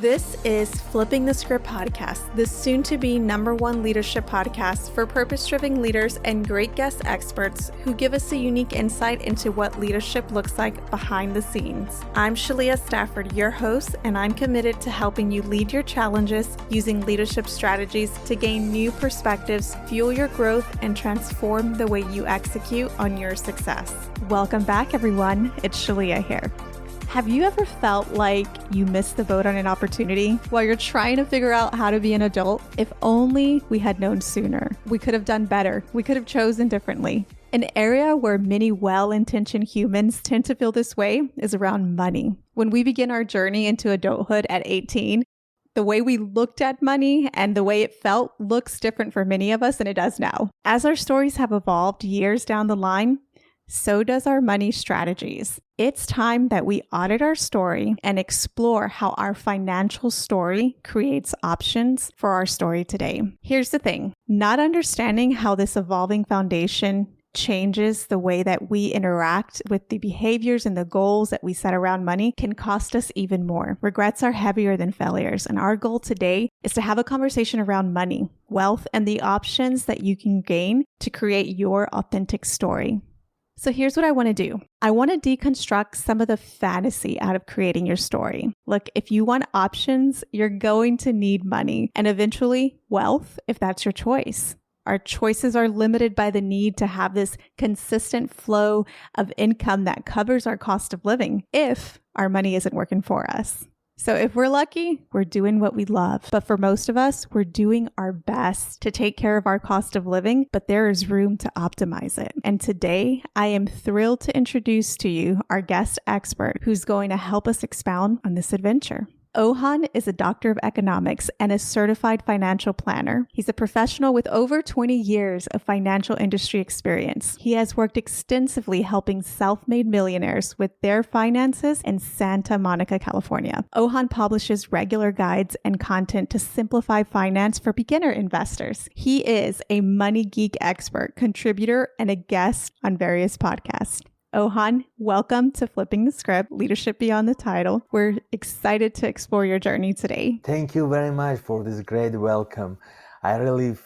This is Flipping the Script podcast, the soon-to-be #1 leadership podcast for purpose-driven leaders and great guest experts who give us a unique insight into what leadership looks like behind the scenes. I'm Shalia Stafford, your host, and I'm committed to helping you lead your challenges using leadership strategies to gain new perspectives, fuel your growth, and transform the way you execute on your success. Welcome back, everyone. It's Shalia here. Have you ever felt like you missed the boat on an opportunity while you're trying to figure out how to be an adult? If only we had known sooner. We could have done better. We could have chosen differently. An area where many well-intentioned humans tend to feel this way is around money. When we begin our journey into adulthood at 18, the way we looked at money and the way it felt looks different for many of us than it does now. As our stories have evolved years down the line, so does our money strategies. It's time that we audit our story and explore how our financial story creates options for our story today. Here's the thing, not understanding how this evolving foundation changes the way that we interact with the behaviors and the goals that we set around money can cost us even more. Regrets are heavier than failures, and our goal today is to have a conversation around money, wealth, and the options that you can gain to create your authentic story. So here's what I want to do. I want to deconstruct some of the fantasy out of creating your story. Look, if you want options, you're going to need money and eventually wealth if that's your choice. Our choices are limited by the need to have this consistent flow of income that covers our cost of living if our money isn't working for us. So if we're lucky, we're doing what we love. But for most of us, we're doing our best to take care of our cost of living, but there is room to optimize it. And today, I am thrilled to introduce to you our guest expert who's going to help us expound on this adventure. Ohan is a doctor of economics and a certified financial planner. He's a professional with over 20 years of financial industry experience. He has worked extensively helping self-made millionaires with their finances in Santa Monica, California. Ohan publishes regular guides and content to simplify finance for beginner investors. He is a money geek expert, contributor, and a guest on various podcasts. Ohan, welcome to Flipping the Script, Leadership Beyond the Title. We're excited to explore your journey today. Thank you very much for this great welcome. I really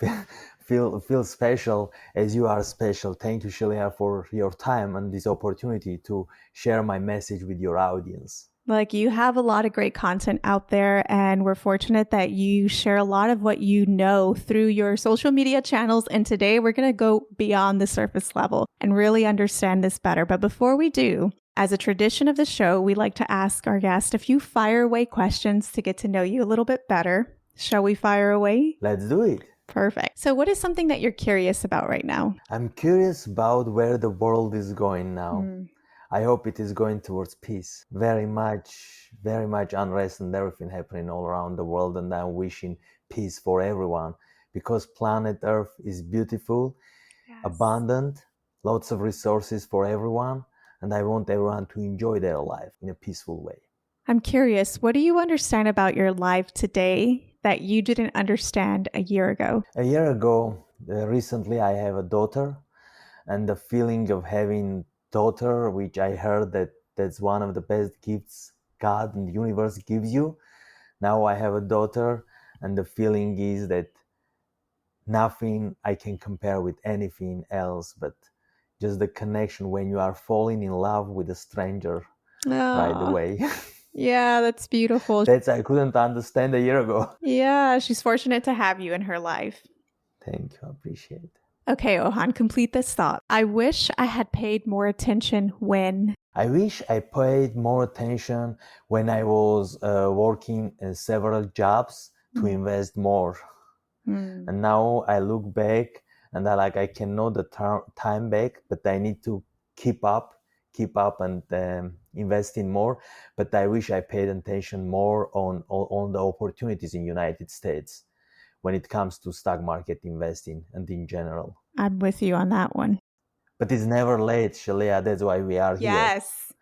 feel special as you are special. Thank you, Shalia, for your time and this opportunity to share my message with your audience. Like, you have a lot of great content out there, and we're fortunate that you share a lot of what you know through your social media channels. And today we're going to go beyond the surface level and really understand this better. But before we do, as a tradition of the show, we like to ask our guests a few fire away questions to get to know you a little bit better. Shall we fire away? Let's do it. Perfect. So what is something that you're curious about right now? I'm curious about where the world is going now. I hope it is going towards peace. Very much unrest and everything happening all around the world, and I'm wishing peace for everyone because planet Earth is beautiful, abundant, lots of resources for everyone, and I want everyone to enjoy their life in a peaceful way. I'm curious, what do you understand about your life today that you didn't understand a year ago? A year ago, recently I have a daughter, and the feeling of having daughter, which I heard that's one of the best gifts God and the universe gives you. Now I have a daughter, and the feeling is that nothing I can compare with anything else, but just the connection when you are falling in love with a stranger right away. Yeah, that's beautiful. That's I couldn't understand a year ago. Yeah, she's fortunate to have you in her life. Thank you, I appreciate it. Okay, Ohan, complete this thought. I wish I had paid more attention when... I wish I paid more attention when I was working in several jobs to invest more. And now I look back and I cannot the time back, but I need to keep up and invest in more. But I wish I paid attention more on the opportunities in United States when it comes to stock market investing and in general. I'm with you on that one. But it's never late, Shalia. That's why we are here.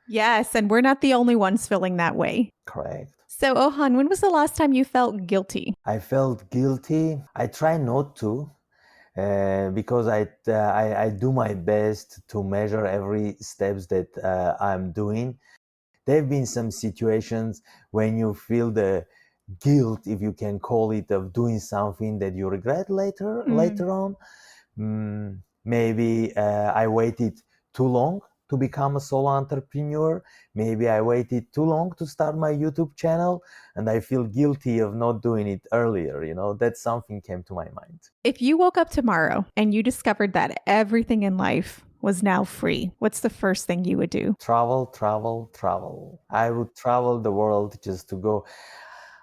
Yes. And we're not the only ones feeling that way. Correct. So, Ohan, when was the last time you felt guilty? I felt guilty. I try not to because I do my best to measure every steps that I'm doing. There have been some situations when you feel the guilt, if you can call it, of doing something that you regret later on. Maybe I waited too long to become a solo entrepreneur. Maybe I waited too long to start my YouTube channel, and I feel guilty of not doing it earlier. That something came to my mind. If you woke up tomorrow and you discovered that everything in life was now free, what's the first thing you would do? Travel. I would travel the world just to go.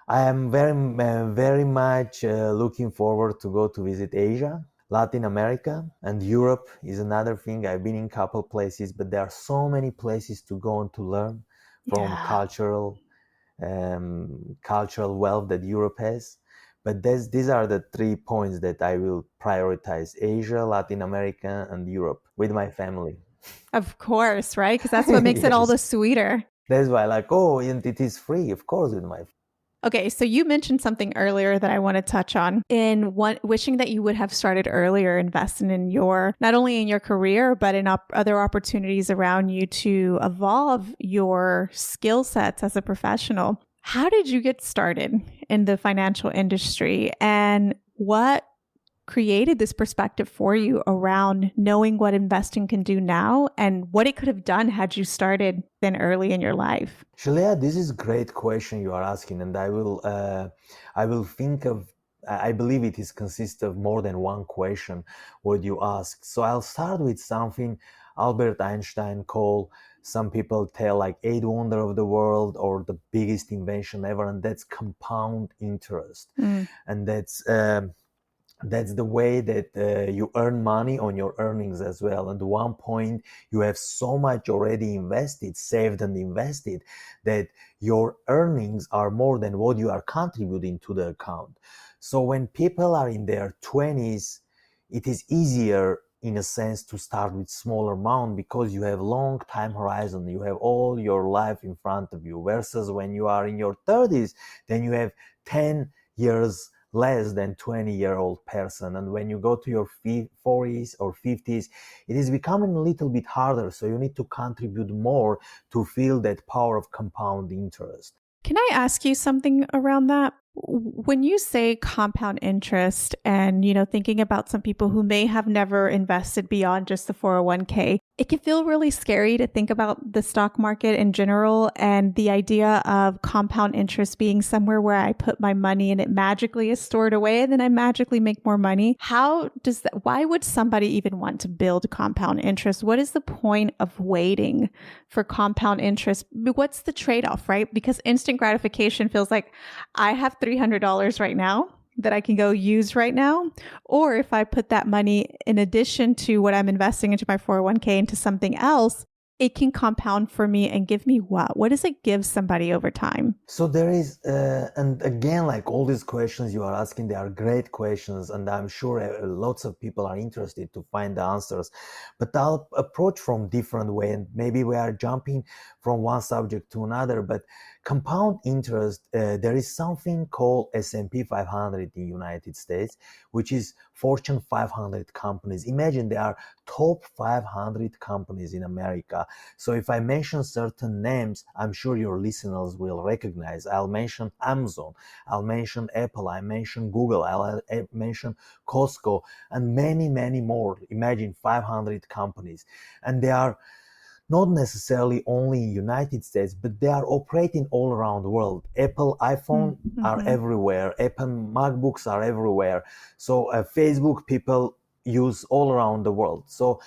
I am very much looking forward to go to visit Asia, Latin America, and Europe is another thing. I've been in a couple places, but there are so many places to go and to learn from cultural wealth that Europe has. But these are the 3 points that I will prioritize: Asia, Latin America, and Europe with my family. Of course, right? Because that's what makes it all the sweeter. That's why, and it is free, of course, with my family. Okay, so you mentioned something earlier that I want to touch on in wishing that you would have started earlier investing in not only in your career, but in other opportunities around you to evolve your skill sets as a professional. How did you get started in the financial industry, and what created this perspective for you around knowing what investing can do now and what it could have done had you started then early in your life? Shalia, this is a great question you are asking, and I will think of, I believe it is consists of more than one question what you asked. So I'll start with something Albert Einstein called, some people tell, like 8 wonder of the world or the biggest invention ever, and that's compound interest. And that's the way that you earn money on your earnings as well. And at one point, you have so much already saved and invested, that your earnings are more than what you are contributing to the account. So when people are in their 20s, it is easier in a sense to start with smaller amount because you have long time horizon. You have all your life in front of you, versus when you are in your 30s, then you have 10 years less than 20-year-old person. And when you go to your 40s or 50s, it is becoming a little bit harder. So you need to contribute more to feel that power of compound interest. Can I ask you something around that? When you say compound interest and, thinking about some people who may have never invested beyond just the 401k, it can feel really scary to think about the stock market in general and the idea of compound interest being somewhere where I put my money and it magically is stored away and then I magically make more money. Why would somebody even want to build compound interest? What is the point of waiting for compound interest? What's the trade-off, right? Because instant gratification feels like I have $300 right now that I can go use right now. Or if I put that money in addition to what I'm investing into my 401k into something else, it can compound for me and give me what? What does it give somebody over time? So there is, and again, like all these questions you are asking, they are great questions, and I'm sure lots of people are interested to find the answers. But I'll approach from different way, and maybe we are jumping from one subject to another. But compound interest, there is something called S&P 500 in the United States, which is Fortune 500 companies. Imagine there are top 500 companies in America. So if I mention certain names, I'm sure your listeners will recognize. I'll mention Amazon, I'll mention Apple, I mention Google, I'll mention Costco, and many, many more. Imagine 500 companies. And they are not necessarily only in United States, but they are operating all around the world. Apple iPhone are everywhere. Apple MacBooks are everywhere. So Facebook people use all around the world. So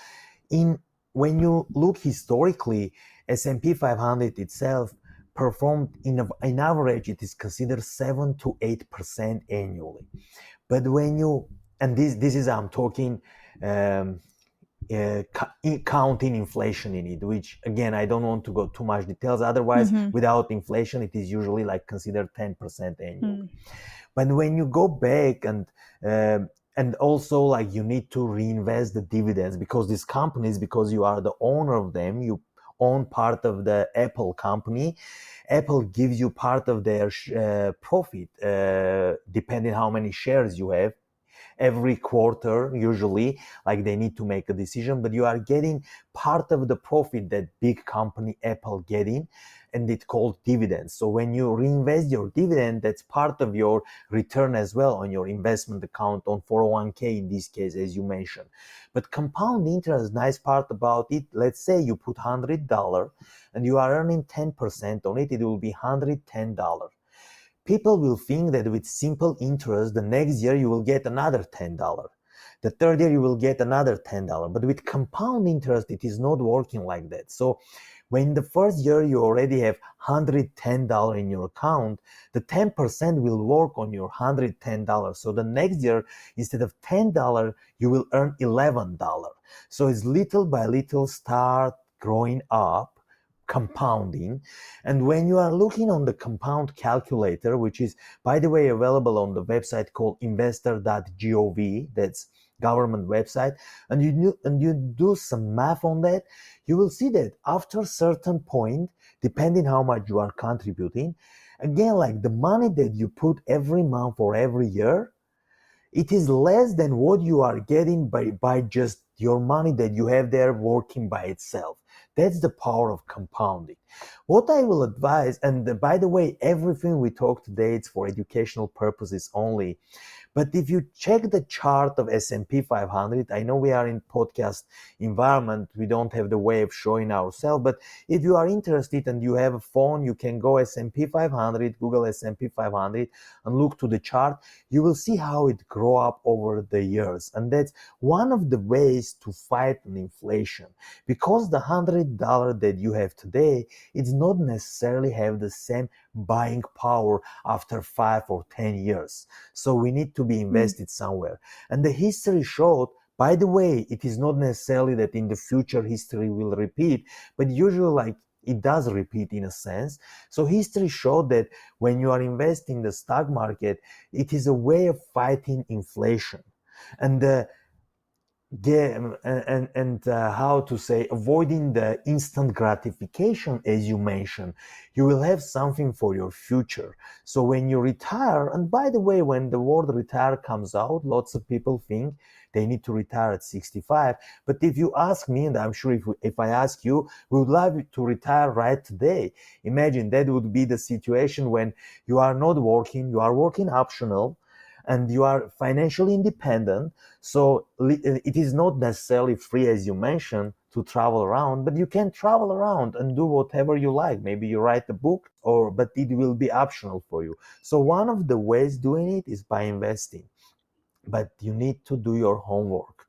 when you look historically, S&P 500 itself performed in average, it is considered 7 to 8% annually. But and this is, I'm talking, counting inflation in it, which again, I don't want to go too much details. Otherwise, without inflation, it is usually like considered 10% annually. But when you go back and also like you need to reinvest the dividends, because these companies, because you are the owner of them, you own part of the Apple company. Apple gives you part of their profit, depending how many shares you have. every quarter, usually, like they need to make a decision, but you are getting part of the profit that big company Apple getting, and it's called dividends. So when you reinvest your dividend, that's part of your return as well on your investment account on 401k in this case, as you mentioned. But compound interest, nice part about it, let's say you put $100 and you are earning 10% on it, it will be $110. People will think that with simple interest, the next year you will get another $10. The third year you will get another $10. But with compound interest, it is not working like that. So when the first year you already have $110 in your account, the 10% will work on your $110. So the next year, instead of $10, you will earn $11. So it's little by little start growing up, compounding. And when you are looking on the compound calculator, which is, by the way, available on the website called investor.gov, that's government website, and you do some math on that, you will see that after a certain point, depending how much you are contributing, again, like the money that you put every month or every year, it is less than what you are getting by just your money that you have there working by itself. That's the power of compounding. What I will advise, and by the way, everything we talk today, it's for educational purposes only. But if you check the chart of S&P 500, I know we are in podcast environment, we don't have the way of showing ourselves, but if you are interested and you have a phone, you can go S&P 500, Google S&P 500 and look to the chart. You will see how it grow up over the years. And that's one of the ways to fight an inflation, because the $100 that you have today, it's not necessarily have the same buying power after 5 or 10 years. So we need to be invested somewhere. And the history showed, by the way, it is not necessarily that in the future history will repeat, but usually like it does repeat in a sense. So history showed that when you are investing in the stock market, it is a way of fighting inflation. And how to say, avoiding the instant gratification, as you mentioned, you will have something for your future. So when you retire, and by the way, when the word retire comes out, lots of people think they need to retire at 65. But if you ask me, and I'm sure if I ask you, we would love to retire right today. Imagine that would be the situation when you are not working, you are working optional, and you are financially independent. So it is not necessarily free, as you mentioned, to travel around, but you can travel around and do whatever you like. Maybe you write a book, but it will be optional for you. So one of the ways doing it is by investing. But you need to do your homework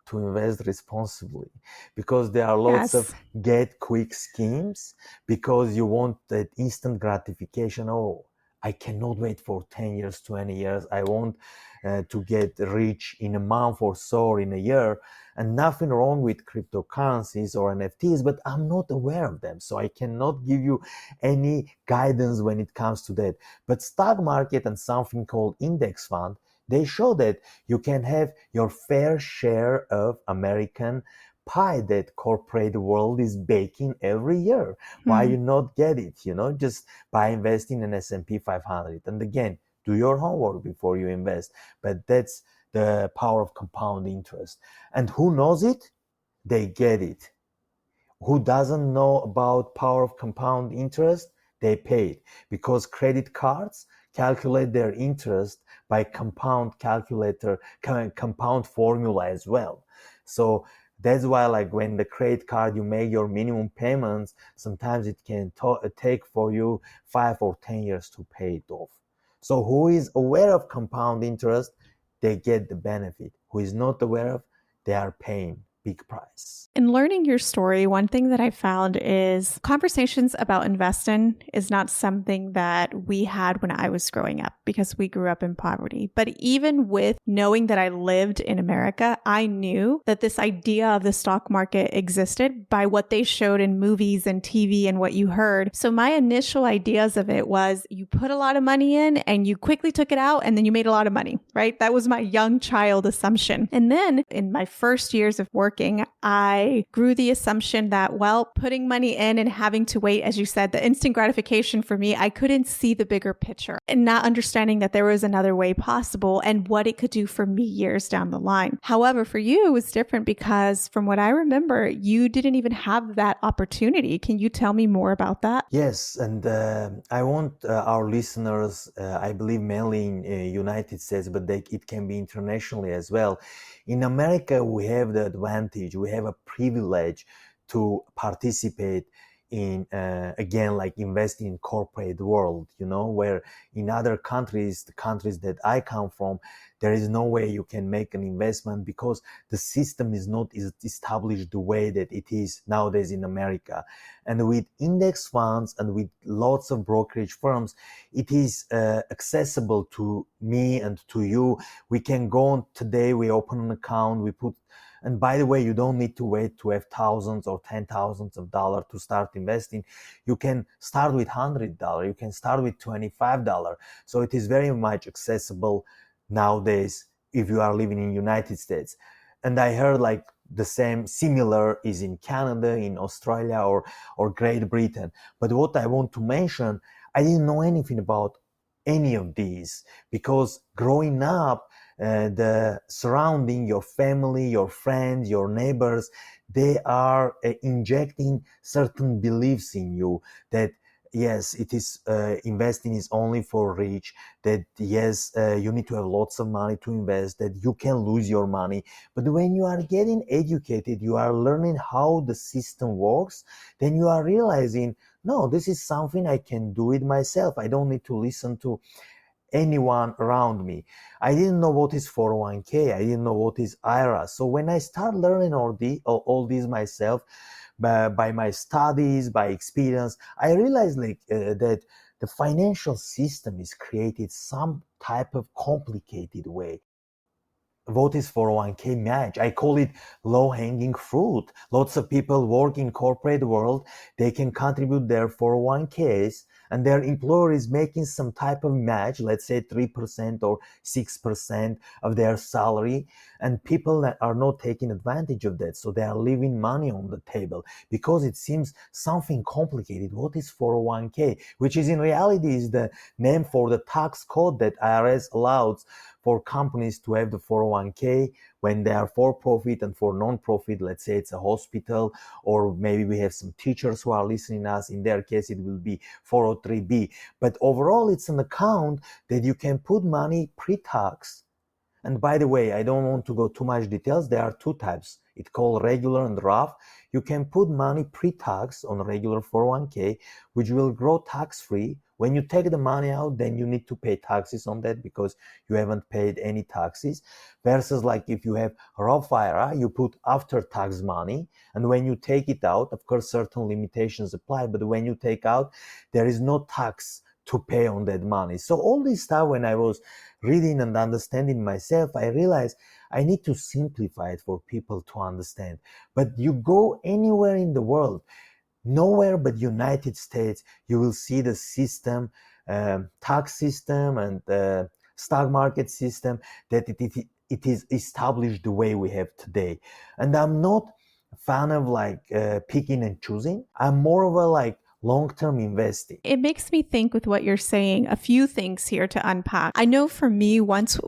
to invest responsibly, because there are lots of get quick schemes, because you want that instant gratification. Oh, I cannot wait for 10 years, 20 years. I want to get rich in a month or so, or in a year. And nothing wrong with cryptocurrencies or NFTs, but I'm not aware of them. So I cannot give you any guidance when it comes to that. But stock market and something called index fund, they show that you can have your fair share of American pie that corporate world is baking every year. Why you not get it, just by investing in S&P 500. And again, do your homework before you invest. But that's the power of compound interest. And who knows it? They get it. Who doesn't know about power of compound interest? They pay it, because credit cards calculate their interest by compound formula as well. So that's why, like, when the credit card, you make your minimum payments, sometimes it can take for you 5 or 10 years to pay it off. So who is aware of compound interest, they get the benefit. Who is not aware of, they are paying big price. In learning your story, one thing that I found is conversations about investing is not something that we had when I was growing up, because we grew up in poverty. But even with knowing that I lived in America, I knew that this idea of the stock market existed by what they showed in movies and TV and what you heard. So my initial ideas of it was you put a lot of money in and you quickly took it out and then you made a lot of money. right? That was my young child assumption. And then in my first years of working, I grew the assumption that, well, putting money in and having to wait, as you said, the instant gratification for me, I couldn't see the bigger picture and not understanding that there was another way possible and what it could do for me years down the line. However, for you, it was different because from what I remember, you didn't even have that opportunity. Can you tell me more about that? Yes, and I want our listeners, I believe mainly in United States, but it can be internationally as well. In America, we have the advantage, we have a privilege to participate in, again, like investing in corporate world, where in other countries, the countries that I come from, there is no way you can make an investment because the system is not established the way that it is nowadays in America. And with index funds and with lots of brokerage firms, it is accessible to me and to you. We can go on today, we open an account, and by the way, you don't need to wait to have thousands or $10,000s of dollars to start investing. You can start with $100. You can start with $25. So it is very much accessible nowadays if you are living in United States. And I heard like the same similar is in Canada, in Australia, or Great Britain. But what I want to mention, I didn't know anything about any of these because growing up, the surrounding, your family, your friends, your neighbors, they are injecting certain beliefs in you that yes, it is investing is only for rich, that yes, you need to have lots of money to invest, that you can lose your money. But when you are getting educated, you are learning how the system works, then you are realizing, no, this is something I can do it myself. I don't need to listen to anyone around me. I didn't know what is 401k. I didn't know what is IRA. So when I start learning all these myself, by my studies, by experience, I realized that the financial system is created some type of complicated way. What is 401k match? I call it low-hanging fruit. Lots of people work in corporate world. They can contribute their 401ks and their employer is making some type of match, let's say 3% or 6% of their salary. And people that are not taking advantage of that. So they are leaving money on the table because it seems something complicated. What is 401k? Which is in reality is the name for the tax code that IRS allows for companies to have the 401k when they are for profit and for non-profit. Let's say it's a hospital, or maybe we have some teachers who are listening to us. In their case, it will be 403b. But overall, it's an account that you can put money pre-tax. And by the way, I don't want to go too much details. There are two types. It's called regular and Roth. You can put money pre-tax on regular 401k, which will grow tax-free. When you take the money out, then you need to pay taxes on that because you haven't paid any taxes. Versus like if you have Roth IRA, you put after-tax money. And when you take it out, of course, certain limitations apply. But when you take out, there is no tax to pay on that money. So all this stuff, when I was reading and understanding myself, I realized I need to simplify it for people to understand. But you go anywhere in the world, nowhere but United States, you will see the system, tax system and stock market system, that it is established the way we have today. And I'm not a fan of picking and choosing. I'm more of a long-term investing. It makes me think with what you're saying, a few things here to unpack. I know for me, once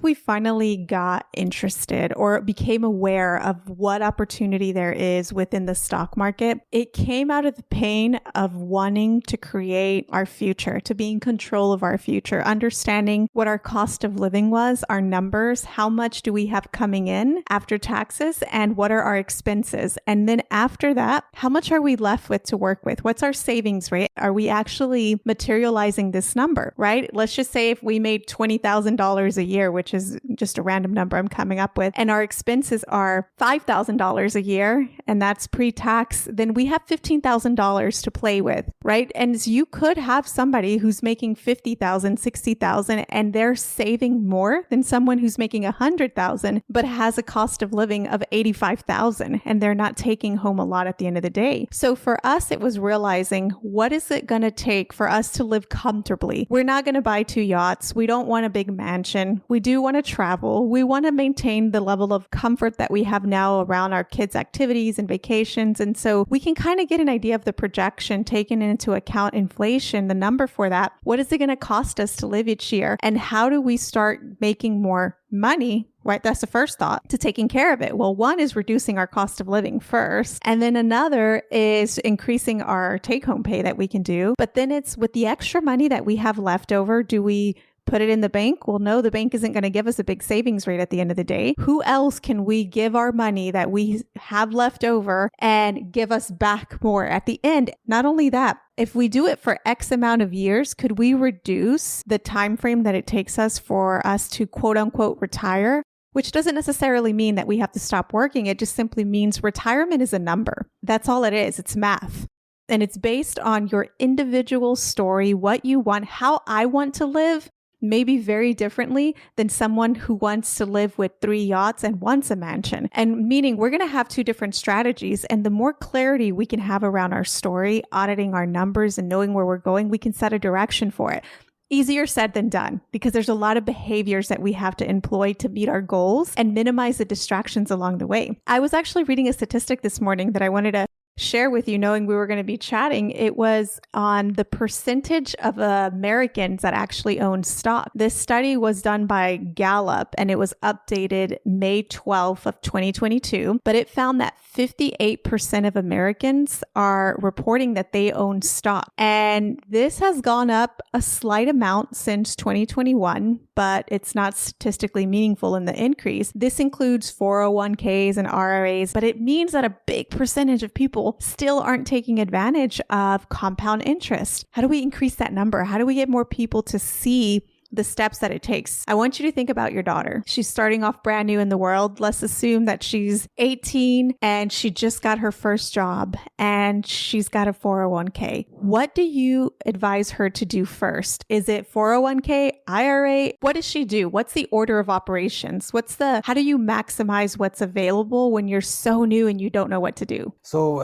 we finally got interested or became aware of what opportunity there is within the stock market, it came out of the pain of wanting to create our future, to be in control of our future, understanding what our cost of living was, our numbers, how much do we have coming in after taxes, and what are our expenses? And then after that, how much are we left with to work with? What's our savings rate? Are we actually materializing this number, right? Let's just say if we made $20,000 a year, which is just a random number I'm coming up with, and our expenses are $5,000 a year, and that's pre-tax, then we have $15,000 to play with, right? And you could have somebody who's making $50,000, $60,000, and they're saving more than someone who's making $100,000, but has a cost of living of $85,000, and they're not taking home a lot at the end of the day. So for us, it was realizing realizing, what is it going to take for us to live comfortably? We're not going to buy 2 yachts. We don't want a big mansion. We do want to travel. We want to maintain the level of comfort that we have now around our kids' activities and vacations. And so we can kind of get an idea of the projection, taking into account inflation, the number for that. What is it going to cost us to live each year? And how do we start making more money, right? That's the first thought, to taking care of it. Well, one is reducing our cost of living first. And then another is increasing our take-home pay that we can do. But then it's with the extra money that we have left over, do we put it in the bank? Well, no, the bank isn't going to give us a big savings rate at the end of the day. Who else can we give our money that we have left over and give us back more at the end? Not only that, if we do it for X amount of years, could we reduce the time frame that it takes us for us to quote unquote retire? Which doesn't necessarily mean that we have to stop working. It just simply means retirement is a number. That's all it is. It's math. And it's based on your individual story, what you want, how I want to live, maybe very differently than someone who wants to live with 3 yachts and wants a mansion. And meaning we're going to have 2 different strategies. And the more clarity we can have around our story, auditing our numbers and knowing where we're going, we can set a direction for it. Easier said than done, because there's a lot of behaviors that we have to employ to meet our goals and minimize the distractions along the way. I was actually reading a statistic this morning that I wanted to share with you, knowing we were going to be chatting. It was on the percentage of Americans that actually own stock. This study was done by Gallup and it was updated May 12th of 2022, but it found that 58% of Americans are reporting that they own stock. And this has gone up a slight amount since 2021, but it's not statistically meaningful in the increase. This includes 401ks and RRAs, but it means that a big percentage of people still aren't taking advantage of compound interest. How do we increase that number? How do we get more people to see the steps that it takes? I want you to think about your daughter. She's starting off brand new in the world. Let's assume that she's 18 and she just got her first job and she's got a 401k. What do you advise her to do first? Is it 401k, IRA? What does she do? What's the order of operations? How do you maximize what's available when you're so new and you don't know what to do? So,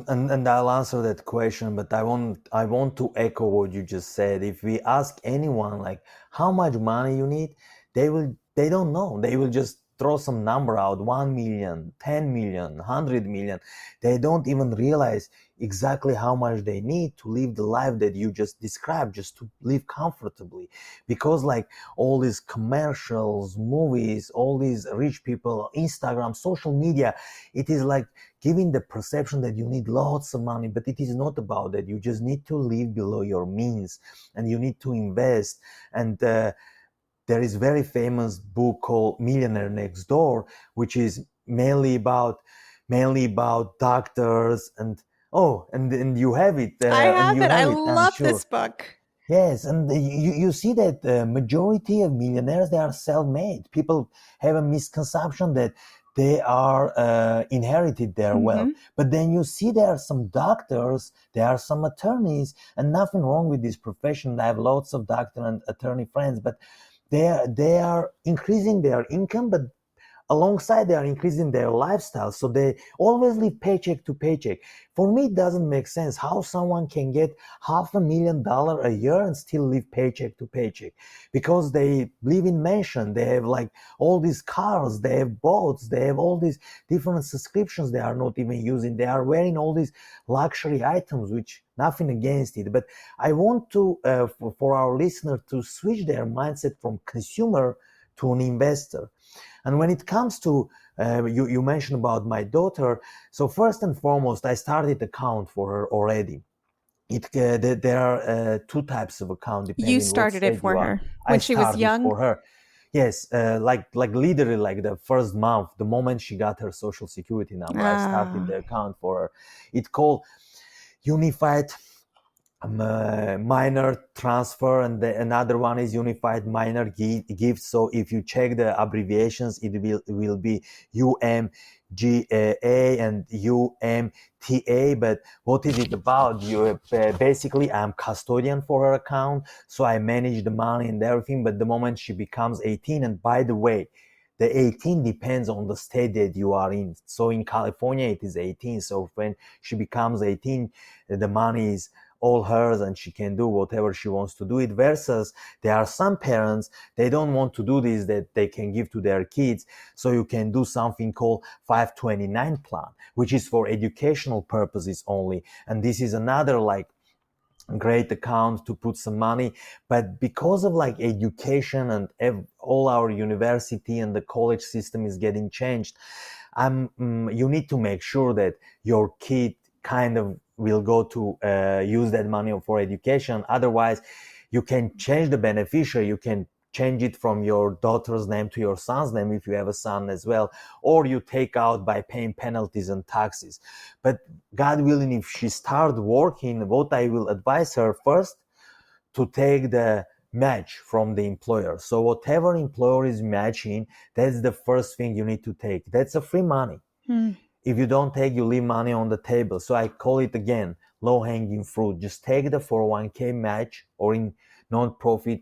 and I'll answer that question, but I want to echo what you just said. If we ask anyone like how much money you need, they don't know. They will just throw some number out, 1 million, 10 million, 100 million. They don't even realize exactly how much they need to live the life that you just described, just to live comfortably. Because like all these commercials, movies, all these rich people, Instagram, social media, it is like giving the perception that you need lots of money, but it is not about that. You just need to live below your means and you need to invest. And there is very famous book called Millionaire Next Door, which is mainly about doctors and you have it. I have it. I love this book. Yes, and you see that the majority of millionaires, they are self-made. People have a misconception that they are inherited their wealth. But then you see there are some doctors, there are some attorneys, and nothing wrong with this profession. I have lots of doctor and attorney friends, but they are increasing their income, but alongside they are increasing their lifestyle. So they always live paycheck to paycheck. For me, it doesn't make sense how someone can get $500,000 a year and still live paycheck to paycheck, because they live in mansion. They have like all these cars, they have boats, they have all these different subscriptions they are not even using. They are wearing all these luxury items, which nothing against it. But I want to, for our listener to switch their mindset from consumer to an investor. And when it comes to, you mentioned about my daughter. So first and foremost, I started account for her already. There are 2 types of account. You started it for her when she was young? For her. Yes, like literally like the first month, the moment she got her social security number, I started the account for her. It's called Unified minor transfer, and another one is unified minor gift. So if you check the abbreviations, it will be UMGA and UMTA. But what is it about? You basically, I'm custodian for her account, so I manage the money and everything. But the moment she becomes 18, and by the way, The 18 depends on the state that you are in. So in California, it is 18. So when she becomes 18, the money is all hers and she can do whatever she wants to do it. Versus there are some parents, they don't want to do this, that they can give to their kids. So you can do something called 529 plan, which is for educational purposes only. And this is another like great account to put some money. But because of like education and all our university and the college system is getting changed, you need to make sure that your kid kind of will go to use that money for education. Otherwise, you can change the beneficiary. You can change it from your daughter's name to your son's name if you have a son as well, or you take out by paying penalties and taxes. But God willing, if she starts working, what I will advise her first, to take the match from the employer. So whatever employer is matching, that's the first thing you need to take. That's a free money. If you don't take, you leave money on the table. So I call it again, low-hanging fruit. Just take the 401k match, or in non-profit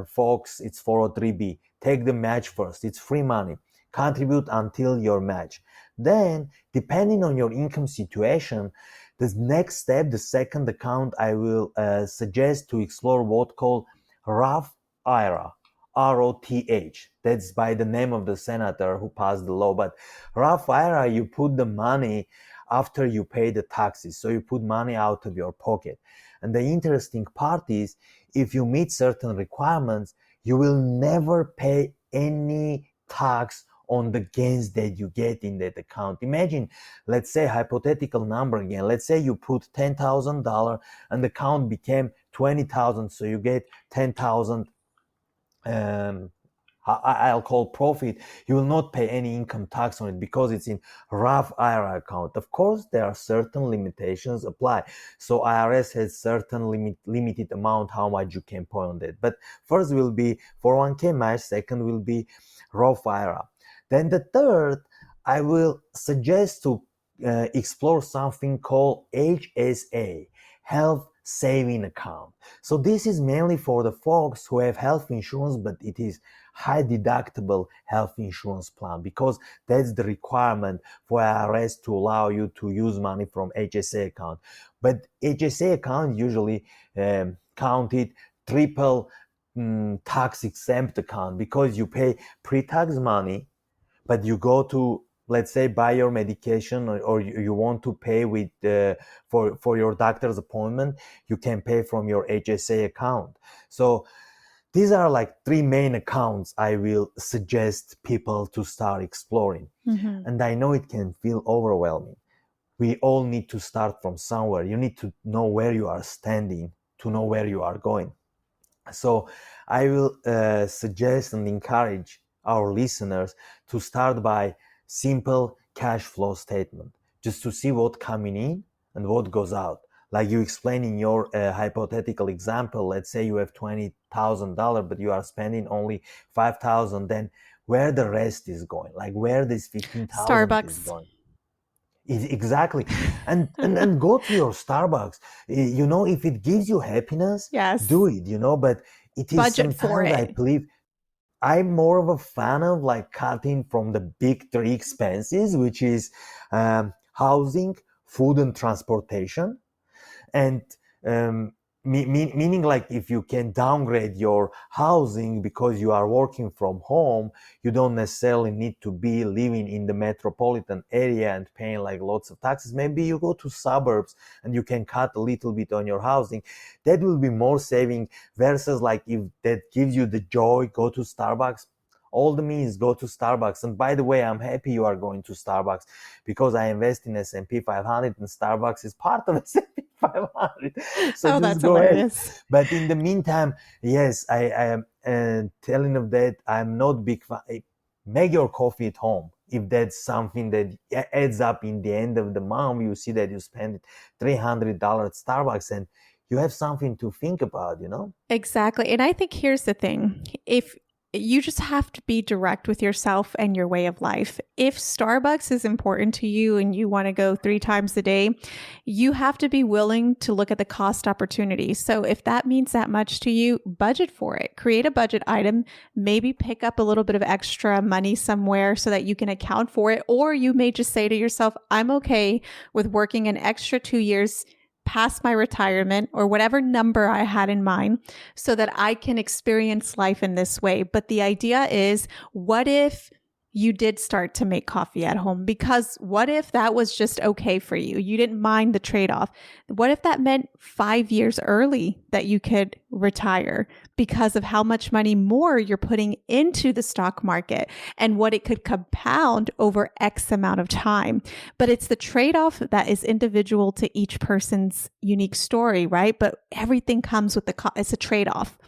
folks, it's 403b. Take the match first. It's free money. Contribute until your match. Then, depending on your income situation, the next step, the second account, I will suggest to explore what called Roth IRA. ROTH. That's by the name of the senator who passed the law. But Roth IRA, you put the money after you pay the taxes. So you put money out of your pocket. And the interesting part is, if you meet certain requirements, you will never pay any tax on the gains that you get in that account. Imagine, let's say, hypothetical number again. Let's say you put $10,000 and the account became $20,000. So you get $10,000 I'll call profit. You will not pay any income tax on it because it's in Roth IRA account. Of course, there are certain limitations apply. So IRS has certain limited amount how much you can put on that. But first will be 401k match. Second will be Roth IRA. Then the third, I will suggest to explore something called HSA, Health Saving Account. So this is mainly for the folks who have health insurance, but it is high deductible health insurance plan, because that's the requirement for IRS to allow you to use money from HSA account. But HSA account usually counted triple tax exempt account, because you pay pre-tax money, but you go to, let's say, buy your medication, or you want to pay with for your doctor's appointment, you can pay from your HSA account. So these are like three main accounts I will suggest people to start exploring. And I know it can feel overwhelming. We all need to start from somewhere. You need to know where you are standing to know where you are going. So I will suggest and encourage our listeners to start by simple cash flow statement, just to see what coming in and what goes out. Like you explained in your hypothetical example, let's say you have $20,000, but you are spending only $5,000. Then where the rest is going, like where this $15,000 is going. Exactly. And go to your Starbucks. You know, if it gives you happiness, yes, do it, you know, but it is budget for it. I believe I'm more of a fan of like cutting from the big three expenses, which is housing, food, and transportation. And meaning like if you can downgrade your housing because you are working from home, you don't necessarily need to be living in the metropolitan area and paying like lots of taxes. Maybe you go to suburbs and you can cut a little bit on your housing. That will be more saving, versus like if that gives you the joy, go to Starbucks. All the means, go to Starbucks. And by the way, I'm happy you are going to Starbucks, because I invest in S&P 500 and Starbucks is part of S&P 500. So just go hilarious. ahead. But in the meantime, yes, I am telling you that I'm not big fan. Make your coffee at home. If that's something that adds up in the end of the month, you see that you spend $300 at Starbucks and you have something to think about, you know? Exactly. And I think here's the thing. If you just have to be direct with yourself and your way of life. If Starbucks is important to you and you want to go 3 times a day, you have to be willing to look at the cost opportunity. So if that means that much to you, budget for it. Create a budget item, maybe pick up a little bit of extra money somewhere so that you can account for it. Or you may just say to yourself, I'm okay with working an extra 2 years past my retirement or whatever number I had in mind so that I can experience life in this way. But the idea is, what if you did start to make coffee at home? Because what if that was just okay for you? You didn't mind the trade-off. What if that meant 5 years early that you could retire because of how much money more you're putting into the stock market and what it could compound over X amount of time? But it's the trade-off that is individual to each person's unique story, right? But everything comes with it's a trade-off.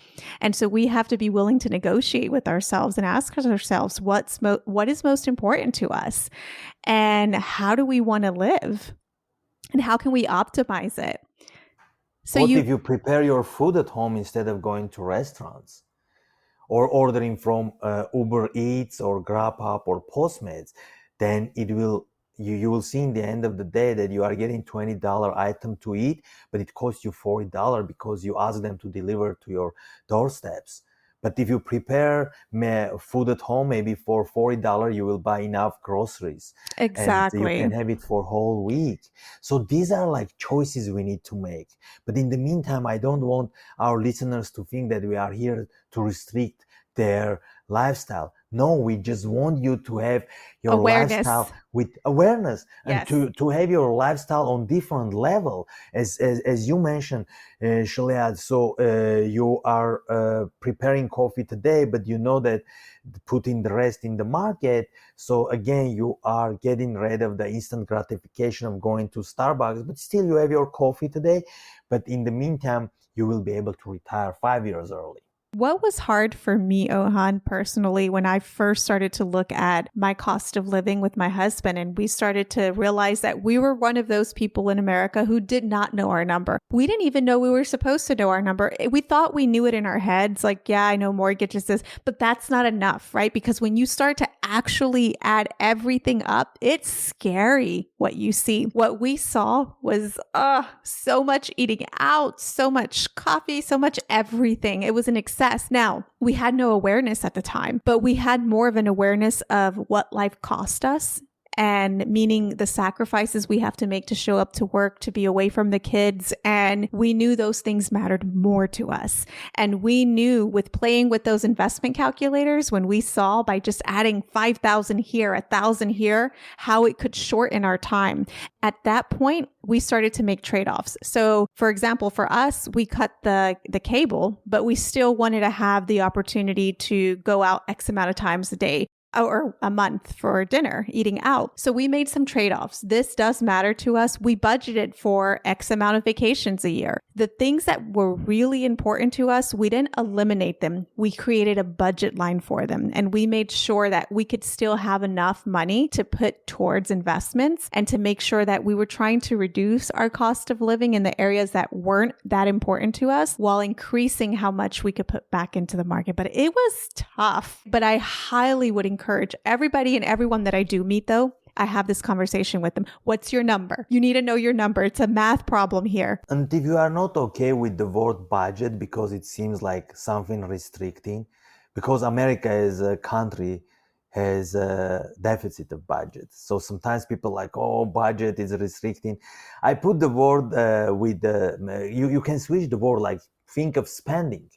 And so we have to be willing to negotiate with ourselves and ask ourselves what is most important to us and how do we want to live and how can we optimize it? So what if you prepare your food at home instead of going to restaurants or ordering from Uber Eats or Grubhub or Postmates? Then you will see in the end of the day that you are getting $20 item to eat, but it costs you $40 because you ask them to deliver to your doorsteps. But if you prepare food at home, maybe for $40, you will buy enough groceries. Exactly. And you can have it for a whole week. So these are like choices we need to make. But in the meantime, I don't want our listeners to think that we are here to restrict their lifestyle. No, we just want you to have your awareness. Lifestyle with awareness Yes. and to have your lifestyle on different level. As you mentioned, Shalead, so you are preparing coffee today, but you know that putting the rest in the market. So again, you are getting rid of the instant gratification of going to Starbucks, but still you have your coffee today. But in the meantime, you will be able to retire 5 years early. What was hard for me, Ohan, personally, when I first started to look at my cost of living with my husband, and we started to realize that we were one of those people in America who did not know our number. We didn't even know we were supposed to know our number. We thought we knew it in our heads, like, yeah, I know mortgages this, but that's not enough, right? Because when you start to actually add everything up, it's scary what you see. What we saw was so much eating out, so much coffee, so much everything. It was an excess. Now, we had no awareness at the time, but we had more of an awareness of what life cost us, and meaning the sacrifices we have to make to show up to work, to be away from the kids. And we knew those things mattered more to us. And we knew with playing with those investment calculators, when we saw by just adding 5,000 here, 1,000 here, how it could shorten our time. At that point, we started to make trade-offs. So for example, for us, we cut the cable, but we still wanted to have the opportunity to go out X amount of times a day or a month for dinner, eating out. So we made some trade-offs. This does matter to us. We budgeted for X amount of vacations a year. The things that were really important to us, we didn't eliminate them. We created a budget line for them. And we made sure that we could still have enough money to put towards investments and to make sure that we were trying to reduce our cost of living in the areas that weren't that important to us while increasing how much we could put back into the market. But it was tough. But I highly would encourage everybody and everyone that I do meet, though, I have this conversation with them. What's your number? You need to know your number. It's a math problem here. And if you are not okay with the word budget because it seems like something restricting, because America as a country has a deficit of budget. So sometimes people like, oh, budget is restricting. I put the word you can switch the word, like think of spending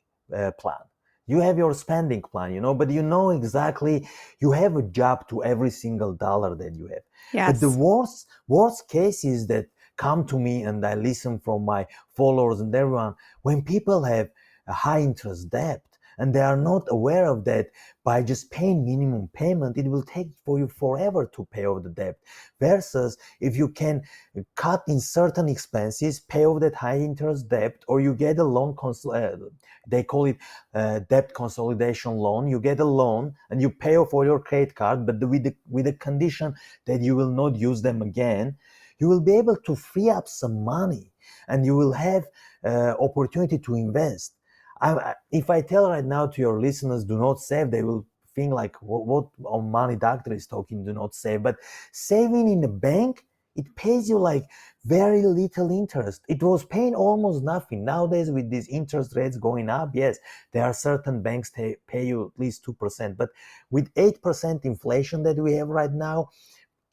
plan. You have your spending plan, but you know exactly, you have a job to every single dollar that you have. Yes. But the worst cases that come to me and I listen from my followers and everyone, when people have a high interest debt and they are not aware of that, by just paying minimum payment, it will take for you forever to pay off the debt. Versus if you can cut in certain expenses, pay off that high interest debt, or you get a loan, they call it debt consolidation loan. You get a loan and you pay off all your credit card, but with the condition that you will not use them again. You will be able to free up some money and you will have opportunity to invest. If I tell right now to your listeners, do not save, they will think like, what money doctor is talking, do not save. But saving in the bank, it pays you like very little interest. It was paying almost nothing. Nowadays, with these interest rates going up, yes, there are certain banks pay you at least 2%. But with 8% inflation that we have right now,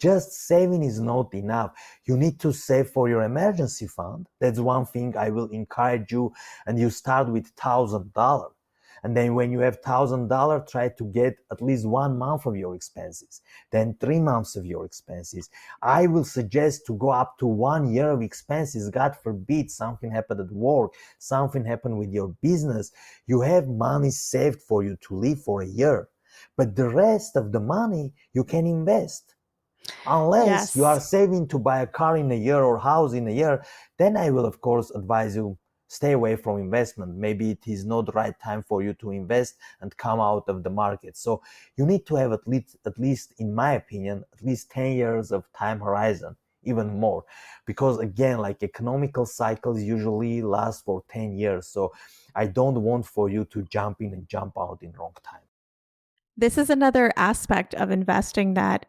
just saving is not enough. You need to save for your emergency fund. That's one thing I will encourage you. And you start with $1,000. And then when you have $1,000, try to get at least 1 month of your expenses, then 3 months of your expenses. I will suggest to go up to 1 year of expenses. God forbid something happened at work, something happened with your business. You have money saved for you to live for a year. But the rest of the money you can invest. Unless you are saving to buy a car in a year or house in a year, then I will, of course, advise you stay away from investment. Maybe it is not the right time for you to invest and come out of the market. So you need to have at least, in my opinion, at least 10 years of time horizon, even more. Because again, like economical cycles usually last for 10 years. So I don't want for you to jump in and jump out in wrong time. This is another aspect of investing that,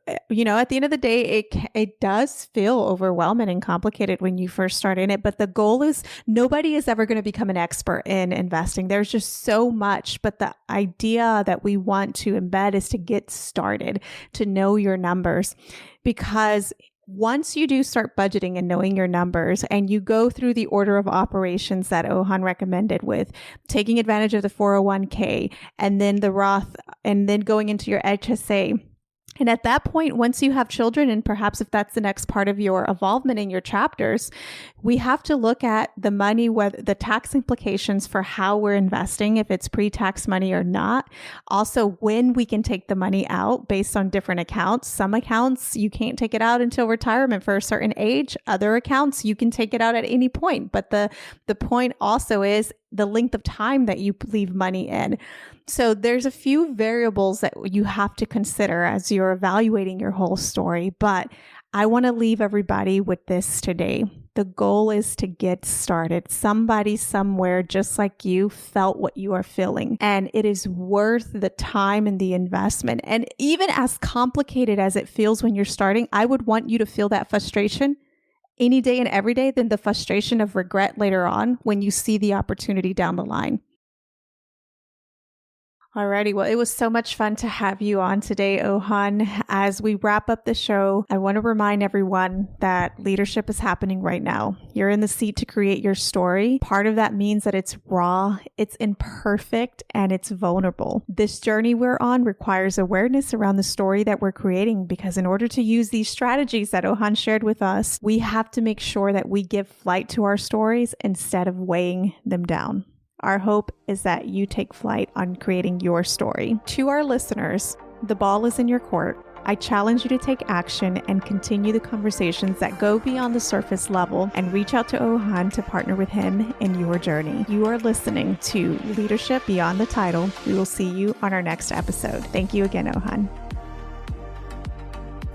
at the end of the day, it does feel overwhelming and complicated when you first start in it. But the goal is nobody is ever going to become an expert in investing. There's just so much. But the idea that we want to embed is to get started, to know your numbers, because once you do start budgeting and knowing your numbers and you go through the order of operations that Ohan recommended with taking advantage of the 401k and then the Roth and then going into your HSA. And at that point, once you have children, and perhaps if that's the next part of your involvement in your chapters, we have to look at the money, whether the tax implications for how we're investing, if it's pre-tax money or not. Also, when we can take the money out based on different accounts. Some accounts, you can't take it out until retirement for a certain age. Other accounts, you can take it out at any point. But the point also is the length of time that you leave money in. So there's a few variables that you have to consider as you're evaluating your whole story. But I want to leave everybody with this today. The goal is to get started. Somebody somewhere just like you felt what you are feeling, and it is worth the time and the investment. And even as complicated as it feels when you're starting, I would want you to feel that frustration any day and every day than the frustration of regret later on when you see the opportunity down the line. Alrighty, well, it was so much fun to have you on today, Ohan. As we wrap up the show, I want to remind everyone that leadership is happening right now. You're in the seat to create your story. Part of that means that it's raw, it's imperfect, and it's vulnerable. This journey we're on requires awareness around the story that we're creating, because in order to use these strategies that Ohan shared with us, we have to make sure that we give flight to our stories instead of weighing them down. Our hope is that you take flight on creating your story. To our listeners, the ball is in your court. I challenge you to take action and continue the conversations that go beyond the surface level and reach out to Ohan to partner with him in your journey. You are listening to Leadership Beyond the Title. We will see you on our next episode. Thank you again, Ohan.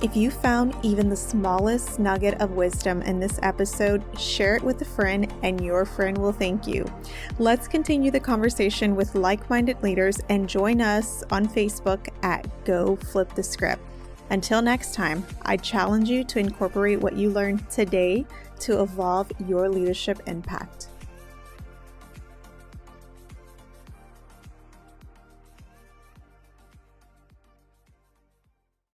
If you found even the smallest nugget of wisdom in this episode, share it with a friend and your friend will thank you. Let's continue the conversation with like-minded leaders and join us on Facebook at Go Flip the Script. Until next time, I challenge you to incorporate what you learned today to evolve your leadership impact.